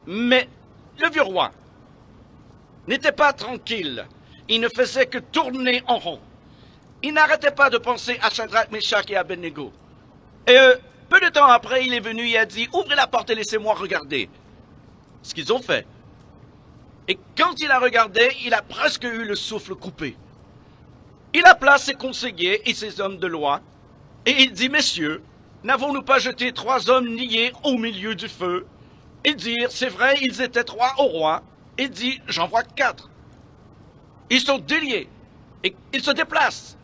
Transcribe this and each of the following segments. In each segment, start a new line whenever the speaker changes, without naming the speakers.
Mais le vieux roi n'était pas tranquille. Il ne faisait que tourner en rond. Il n'arrêtait pas de penser à Shadrach, Meshach et Abednego. Et peu de temps après, il est venu et a dit « Ouvrez la porte et laissez-moi regarder. » Ce qu'ils ont fait. Et quand il a regardé, il a presque eu le souffle coupé. Il appela ses conseillers et ses hommes de loi, et il dit « Messieurs, n'avons-nous pas jeté 3 hommes liés au milieu du feu ?» Ils dirent « C'est vrai, ils étaient 3 au roi. » Il dit « J'en vois 4. » Ils sont déliés, et ils se déplacent.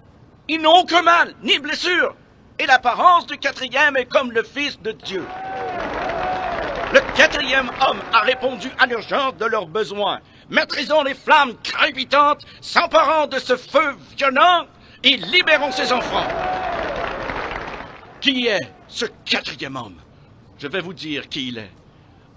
Ils n'ont aucun mal, ni blessure. Et l'apparence du 4e est comme le Fils de Dieu. Le 4e homme a répondu à l'urgence de leurs besoins. Maîtrisons les flammes crépitantes, s'emparant de ce feu violent et libérons ses enfants. Qui est ce 4e homme? Je vais vous dire qui il est.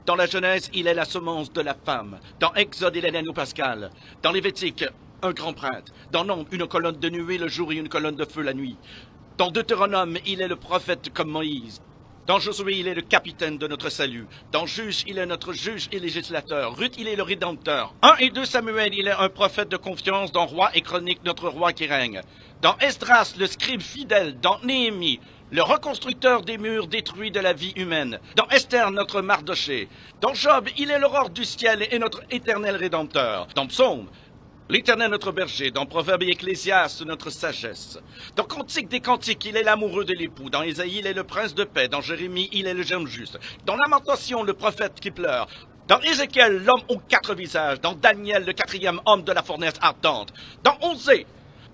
Dans la Genèse, il est la semence de la femme. Dans Exode, il est l'anneau pascal. Dans Lévitique, un grand prêtre. Dans Nombre, une colonne de nuée le jour et une colonne de feu la nuit. Dans Deutéronome, il est le prophète comme Moïse. Dans Josué, il est le capitaine de notre salut. Dans Juge, il est notre juge et législateur. Ruth, il est le rédempteur. 1 et 2 Samuel, il est un prophète de confiance. Dans Roi et Chronique, notre roi qui règne. Dans Esdras, le scribe fidèle. Dans Néhémie, le reconstructeur des murs détruits de la vie humaine. Dans Esther, notre Mardoché. Dans Job, il est l'aurore du ciel et notre éternel rédempteur. Dans Psaume, l'Éternel notre berger. Dans Proverbe et Ecclésiaste, notre sagesse. Dans Cantique des Cantiques, il est l'amoureux de l'époux. Dans Ésaïe, il est le prince de paix. Dans Jérémie, il est le germe juste. Dans Lamentation, le prophète qui pleure. Dans Ézéchiel, l'homme aux 4 visages. Dans Daniel, le 4e homme de la fournaise ardente. Dans Osée,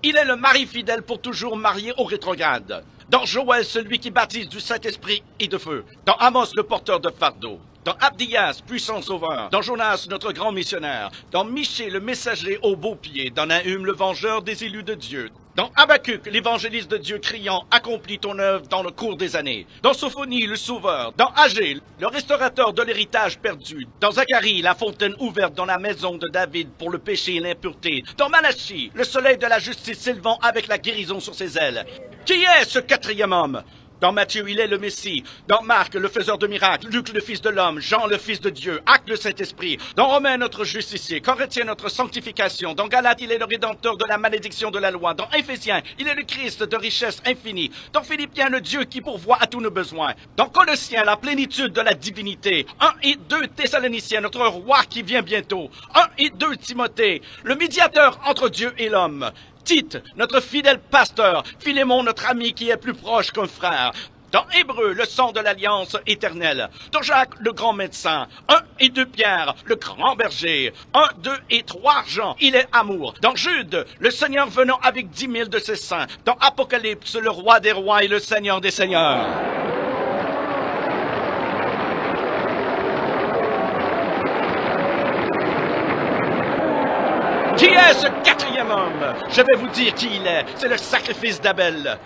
il est le mari fidèle pour toujours marié au rétrograde. Dans Joël, celui qui baptise du Saint-Esprit et de feu. Dans Amos, le porteur de fardeau. Dans Abdias, puissant sauveur. Dans Jonas, notre grand missionnaire. Dans Michée, le messager au beau pied. Dans Nahum, le vengeur des élus de Dieu. Dans Habacuc, l'évangéliste de Dieu criant « Accomplis ton œuvre dans le cours des années ». Dans Sophonie, le sauveur. Dans Agé, le restaurateur de l'héritage perdu. Dans Zacharie, la fontaine ouverte dans la maison de David pour le péché et l'impureté. Dans Malachie, le soleil de la justice s'élevant avec la guérison sur ses ailes. Qui est ce 4e homme? Dans Matthieu, il est le Messie. Dans Marc, le faiseur de miracles. Luc, le Fils de l'homme. Jean, le Fils de Dieu. Acte, le Saint-Esprit. Dans Romains, notre justicier. Corinthiens, notre sanctification. Dans Galates, il est le rédempteur de la malédiction de la loi. Dans Éphésiens, il est le Christ de richesse infinie. Dans Philippiens, le Dieu qui pourvoit à tous nos besoins. Dans Colossiens, la plénitude de la divinité. 1 et 2 Thessaloniciens, notre roi qui vient bientôt. 1 et 2 Timothée, le médiateur entre Dieu et l'homme. Tite, notre fidèle pasteur, Philémon, notre ami qui est plus proche qu'un frère. Dans Hébreu, le sang de l'alliance éternelle. Dans Jacques, le grand médecin. 1 et 2 Pierre, le grand berger. 1, 2 et 3 Jean, il est amour. Dans Jude, le Seigneur venant avec 10 000 de ses saints. Dans Apocalypse, le roi des rois et le Seigneur des seigneurs. Qui est ce 4e homme? Je vais vous dire qui il est. C'est le sacrifice d'Abel.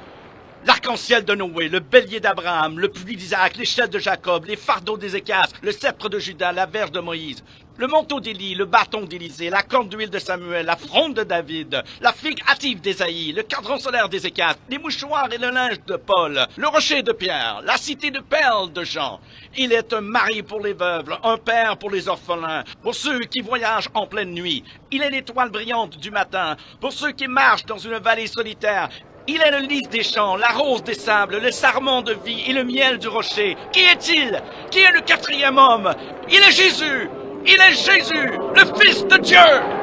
L'arc-en-ciel de Noé, le bélier d'Abraham, le puits d'Isaac, l'échelle de Jacob, les fardeaux d'Ézéchias, le sceptre de Juda, la verge de Moïse, le manteau d'Élie, le bâton d'Élisée, la corne d'huile de Samuel, la fronde de David, la figue hâtive d'Ésaïe, le cadran solaire d'Ézéchias, les mouchoirs et le linge de Paul, le rocher de Pierre, la cité de perles de Jean. Il est un mari pour les veuves, un père pour les orphelins, pour ceux qui voyagent en pleine nuit. Il est l'étoile brillante du matin, pour ceux qui marchent dans une vallée solitaire. Il est le lys des champs, la rose des sables, le sarment de vie et le miel du rocher. Qui est-il? Qui est le 4e homme? Il est Jésus! Il est Jésus, le Fils de Dieu!